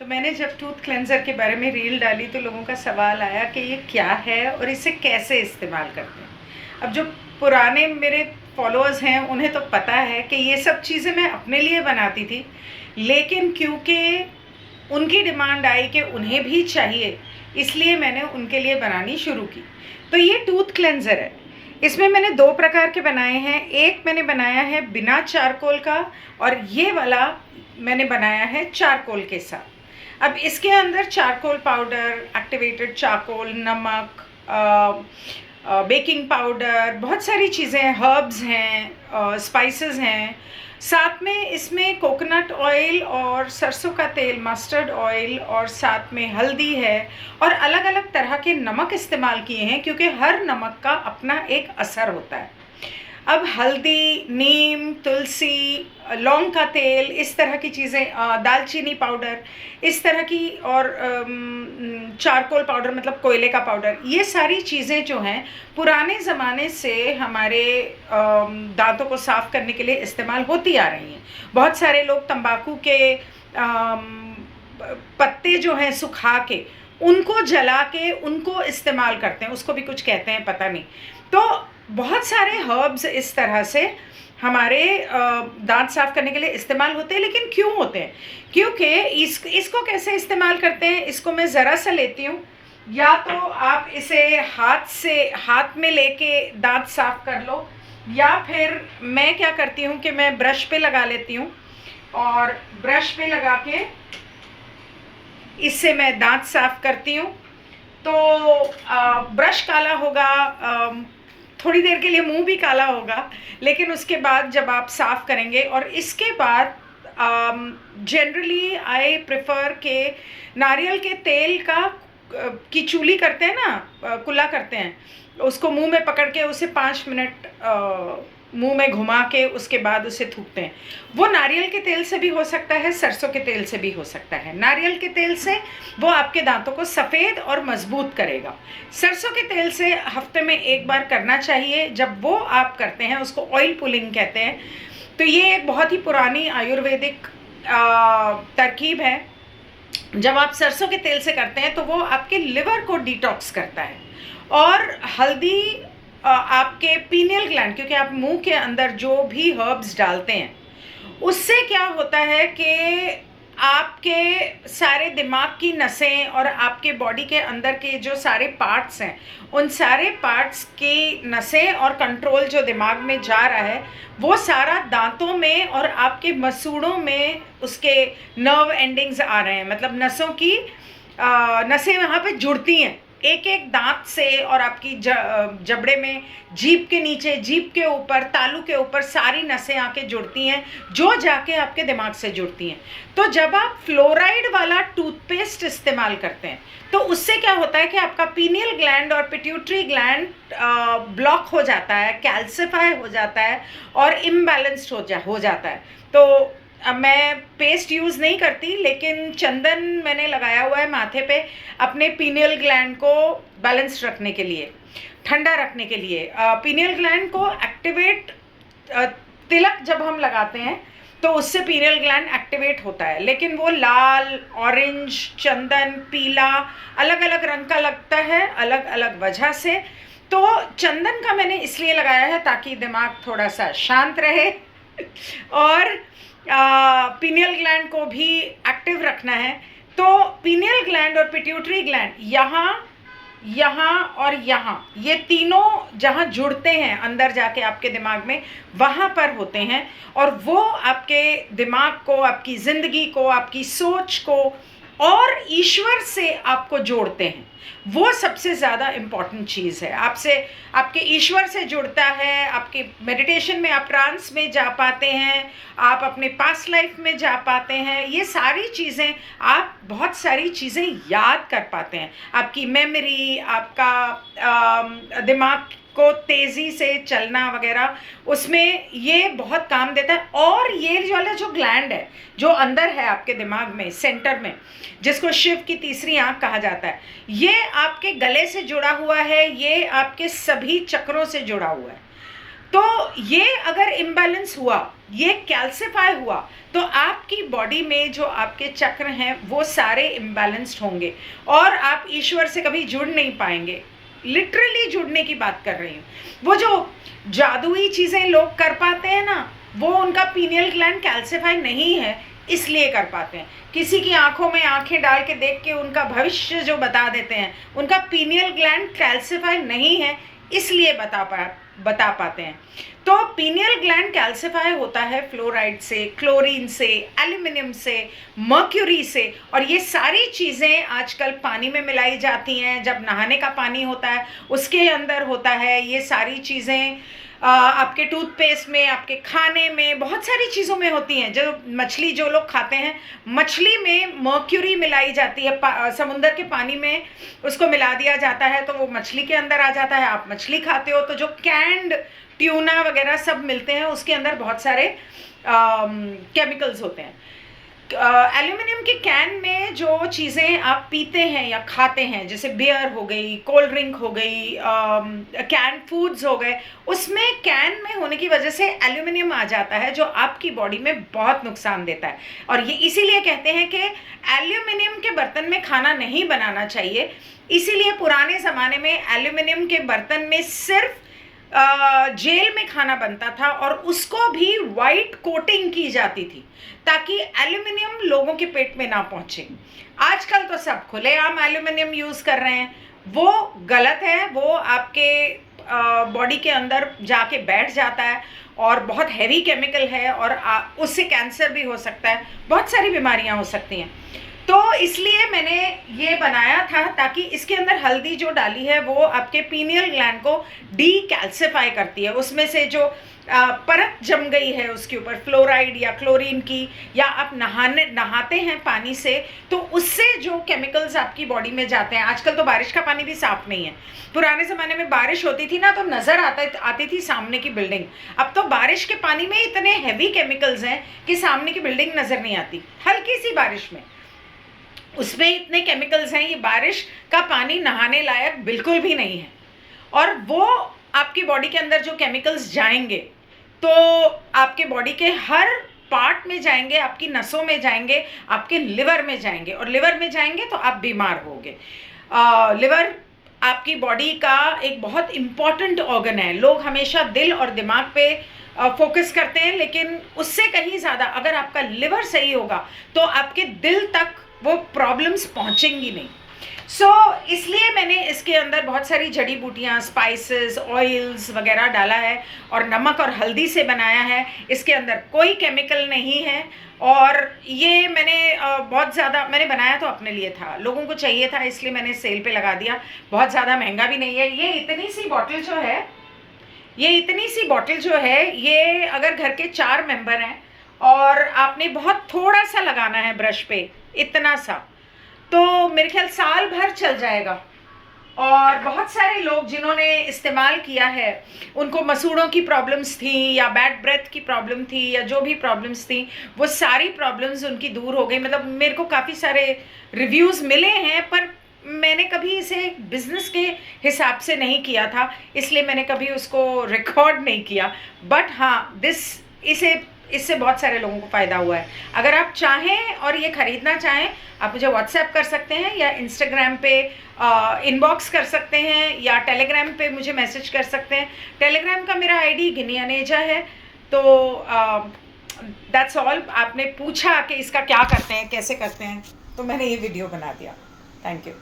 तो मैंने जब टूथ क्लेंज़र के बारे में रील डाली तो लोगों का सवाल आया कि ये क्या है और इसे कैसे इस्तेमाल करते हैं। अब जो पुराने मेरे फॉलोअर्स हैं उन्हें तो पता है कि ये सब चीज़ें मैं अपने लिए बनाती थी, लेकिन क्योंकि उनकी डिमांड आई कि उन्हें भी चाहिए, इसलिए मैंने उनके लिए बनानी शुरू की। तो ये टूथ क्लेंज़र है। इसमें मैंने 2 प्रकार के बनाए हैं। एक मैंने बनाया है बिना चारकोल का और ये वाला मैंने बनाया है चारकोल के साथ। अब इसके अंदर चारकोल पाउडर, एक्टिवेटेड चारकोल, नमक, बेकिंग पाउडर, बहुत सारी चीज़ें, हर्ब्स हैं, स्पाइसेस हैं। साथ में इसमें कोकोनट ऑयल और सरसों का तेल, मस्टर्ड ऑयल और साथ में हल्दी है और अलग अलग तरह के नमक इस्तेमाल किए हैं क्योंकि हर नमक का अपना एक असर होता है। अब हल्दी, नीम, तुलसी, लौंग का तेल, इस तरह की चीज़ें, दालचीनी पाउडर, इस तरह की, और चारकोल पाउडर मतलब कोयले का पाउडर, ये सारी चीज़ें जो हैं पुराने ज़माने से हमारे दांतों को साफ़ करने के लिए इस्तेमाल होती आ रही हैं। बहुत सारे लोग तंबाकू के पत्ते जो हैं सुखा के उनको जला के उनको इस्तेमाल करते हैं, उसको भी कुछ कहते हैं, पता नहीं। तो बहुत सारे हर्ब्स इस तरह से हमारे दांत साफ़ करने के लिए इस्तेमाल होते हैं। लेकिन क्यों होते हैं? क्योंकि इसको कैसे इस्तेमाल करते हैं, इसको मैं ज़रा सा लेती हूँ। या तो आप इसे हाथ में लेके दांत साफ़ कर लो, या फिर मैं क्या करती हूँ कि मैं ब्रश पे लगा लेती हूँ और ब्रश पे लगा के इससे मैं दांत साफ़ करती हूँ। तो ब्रश काला होगा, थोड़ी देर के लिए मुंह भी काला होगा, लेकिन उसके बाद जब आप साफ़ करेंगे, और इसके बाद जनरली आई प्रेफर के नारियल के तेल का की चूली करते हैं ना, कुल्ला करते हैं, उसको मुंह में पकड़ के उसे 5 मिनट मुंह में घुमा के उसके बाद उसे थूकते हैं। वो नारियल के तेल से भी हो सकता है, सरसों के तेल से भी हो सकता है। नारियल के तेल से वो आपके दांतों को सफ़ेद और मजबूत करेगा। सरसों के तेल से हफ्ते में 1 बार करना चाहिए। जब वो आप करते हैं उसको ऑयल पुलिंग कहते हैं। तो ये एक बहुत ही पुरानी आयुर्वेदिक तरकीब है। जब आप सरसों के तेल से करते हैं तो वो आपके लिवर को डिटॉक्स करता है। और हल्दी आपके पीनियल ग्लैंड, क्योंकि आप मुंह के अंदर जो भी हर्ब्स डालते हैं उससे क्या होता है कि आपके सारे दिमाग की नसें और आपके बॉडी के अंदर के जो सारे पार्ट्स हैं, उन सारे पार्ट्स की नसें और कंट्रोल जो दिमाग में जा रहा है वो सारा दांतों में और आपके मसूड़ों में उसके नर्व एंडिंग्स आ रहे हैं। मतलब नसों की नसें वहाँ पे जुड़ती हैं एक एक दांत से, और आपकी जबड़े में, जीभ के नीचे, जीभ के ऊपर, तालू के ऊपर सारी नसें आके जुड़ती हैं जो जाके आपके दिमाग से जुड़ती हैं। तो जब आप फ्लोराइड वाला टूथपेस्ट इस्तेमाल करते हैं तो उससे क्या होता है कि आपका पीनियल ग्लैंड और पिट्यूटरी ग्लैंड ब्लॉक हो जाता है, कैल्सिफाई हो जाता है और इम्बैलेंस्ड हो जाता है। तो अब मैं पेस्ट यूज़ नहीं करती, लेकिन चंदन मैंने लगाया हुआ है माथे पे अपने पीनियल ग्लैंड को बैलेंस रखने के लिए, ठंडा रखने के लिए। पीनियल ग्लैंड को एक्टिवेट, तिलक जब हम लगाते हैं तो उससे पीनियल ग्लैंड एक्टिवेट होता है, लेकिन वो लाल, ऑरेंज, चंदन, पीला अलग अलग रंग का लगता है अलग अलग वजह से। तो चंदन का मैंने इसलिए लगाया है ताकि दिमाग थोड़ा सा शांत रहे और पीनियल ग्लैंड को भी एक्टिव रखना है। तो पीनियल ग्लैंड और पिट्यूटरी ग्लैंड यहाँ और यहाँ, ये तीनों जहाँ जुड़ते हैं अंदर जाके आपके दिमाग में, वहाँ पर होते हैं, और वो आपके दिमाग को, आपकी ज़िंदगी को, आपकी सोच को और ईश्वर से आपको जोड़ते हैं। वो सबसे ज़्यादा इम्पॉर्टेंट चीज़ है। आपसे, आपके ईश्वर से जुड़ता है। आपके मेडिटेशन में आप ट्रांस में जा पाते हैं, आप अपने पास्ट लाइफ में जा पाते हैं। ये सारी चीज़ें, आप बहुत सारी चीज़ें याद कर पाते हैं। आपकी मेमोरी, आपका दिमाग को तेज़ी से चलना वगैरह, उसमें ये बहुत काम देता है। और ये वाला जो ग्लैंड है जो अंदर है आपके दिमाग में, सेंटर में, जिसको शिव की तीसरी आंख कहा जाता है, ये आपके गले से जुड़ा हुआ है, ये आपके सभी चक्रों से जुड़ा हुआ है। तो ये अगर इम्बैलेंस हुआ ये कैल्सिफाई हुआ तो आपकी बॉडी में जो आपके चक्र हैं वो सारे इम्बैलेंस्ड होंगे और आप ईश्वर से कभी जुड़ नहीं पाएंगे। लिटरली जुड़ने की बात कर रही हूँ। वो जो जादुई चीज़ें लोग कर पाते हैं ना, वो उनका पीनियल ग्लैंड कैल्सिफाई नहीं है इसलिए कर पाते हैं। किसी की आंखों में आंखें डाल के देख के उनका भविष्य जो बता देते हैं, उनका पीनियल ग्लैंड कैल्सिफाई नहीं है इसलिए बता पाते हैं। तो पीनियल ग्लैंड कैल्सिफाई होता है फ्लोराइड से, क्लोरीन से, एल्यूमिनियम से, मर्क्यूरी से, और ये सारी चीज़ें आजकल पानी में मिलाई जाती हैं। जब नहाने का पानी होता है उसके अंदर होता है ये सारी चीज़ें। आपके टूथपेस्ट में, आपके खाने में, बहुत सारी चीज़ों में होती हैं। जो मछली जो लोग खाते हैं, मछली में मर्क्यूरी मिलाई जाती है, समुंदर के पानी में उसको मिला दिया जाता है तो वो मछली के अंदर आ जाता है। आप मछली खाते हो तो जो कैंड ट्यूना वगैरह सब मिलते हैं उसके अंदर बहुत सारे केमिकल्स होते हैं। एल्यूमिनियम के कैन में जो चीज़ें आप पीते हैं या खाते हैं, जैसे बियर हो गई, कोल्ड ड्रिंक हो गई, कैन फूड्स हो गए, उसमें कैन में होने की वजह से एल्यूमिनियम आ जाता है जो आपकी बॉडी में बहुत नुकसान देता है। और ये इसीलिए कहते हैं कि एल्यूमिनियम के बर्तन में खाना नहीं बनाना चाहिए। इसीलिए पुराने ज़माने में एल्यूमिनियम के बर्तन में सिर्फ जेल में खाना बनता था और उसको भी वाइट कोटिंग की जाती थी ताकि एल्यूमिनियम लोगों के पेट में ना पहुंचे। आजकल तो सब खुलेआम एल्यूमिनियम यूज़ कर रहे हैं, वो गलत है। वो आपके बॉडी के अंदर जाके बैठ जाता है और बहुत हैवी केमिकल है और उससे कैंसर भी हो सकता है, बहुत सारी बीमारियां हो सकती हैं। तो इसलिए मैंने ये बनाया था ताकि इसके अंदर हल्दी जो डाली है वो आपके पीनियल ग्लैंड को डीकैल्सिफाई करती है। उसमें से जो परत जम गई है उसके ऊपर फ्लोराइड या क्लोरीन की, या आप नहाते हैं पानी से तो उससे जो केमिकल्स आपकी बॉडी में जाते हैं। आजकल तो बारिश का पानी भी साफ नहीं है। पुराने ज़माने में बारिश होती थी ना तो नज़र आती थी सामने की बिल्डिंग। अब तो बारिश के पानी में इतने हैवी केमिकल्स हैं कि सामने की बिल्डिंग नज़र नहीं आती। हल्की सी बारिश में उसमें इतने केमिकल्स हैं, ये बारिश का पानी नहाने लायक बिल्कुल भी नहीं है। और वो आपकी बॉडी के अंदर जो केमिकल्स जाएंगे तो आपके बॉडी के हर पार्ट में जाएंगे, आपकी नसों में जाएंगे, आपके लिवर में जाएंगे, और लिवर में जाएंगे तो आप बीमार होगे। लिवर आपकी बॉडी का एक बहुत इम्पॉर्टेंट ऑर्गन है। लोग हमेशा दिल और दिमाग पे फोकस करते हैं, लेकिन उससे कहीं ज़्यादा अगर आपका लिवर सही होगा तो आपके दिल तक वो प्रॉब्लम्स पहुंचेंगी नहीं। इसलिए मैंने इसके अंदर बहुत सारी जड़ी बूटियाँ, स्पाइसेस, ऑयल्स वगैरह डाला है और नमक और हल्दी से बनाया है। इसके अंदर कोई केमिकल नहीं है। और ये मैंने बहुत ज़्यादा मैंने बनाया तो अपने लिए था, लोगों को चाहिए था इसलिए मैंने सेल पे लगा दिया। बहुत ज़्यादा महंगा भी नहीं है। ये इतनी सी बॉटल जो है, ये अगर घर के 4 मेंबर हैं और आपने बहुत थोड़ा सा लगाना है ब्रश पे, इतना सा, तो मेरे ख्याल साल भर चल जाएगा। और बहुत सारे लोग जिन्होंने इस्तेमाल किया है उनको मसूड़ों की प्रॉब्लम्स थी या बैड ब्रेथ की प्रॉब्लम थी या जो भी प्रॉब्लम्स थी वो सारी प्रॉब्लम्स उनकी दूर हो गई। मतलब मेरे को काफ़ी सारे रिव्यूज़ मिले हैं, पर मैंने कभी इसे बिज़नेस के हिसाब से नहीं किया था, इसलिए मैंने कभी उसको रिकॉर्ड नहीं किया। बट हाँ, इससे बहुत सारे लोगों को फ़ायदा हुआ है। अगर आप चाहें और ये ख़रीदना चाहें, आप मुझे व्हाट्सएप कर सकते हैं या इंस्टाग्राम पे इनबॉक्स कर सकते हैं या टेलीग्राम पे मुझे मैसेज कर सकते हैं। टेलीग्राम का मेरा आईडी गिनियानेजा है। तो दैट्स ऑल। आपने पूछा कि इसका क्या करते हैं, कैसे करते हैं, तो मैंने ये वीडियो बना दिया। Thank you.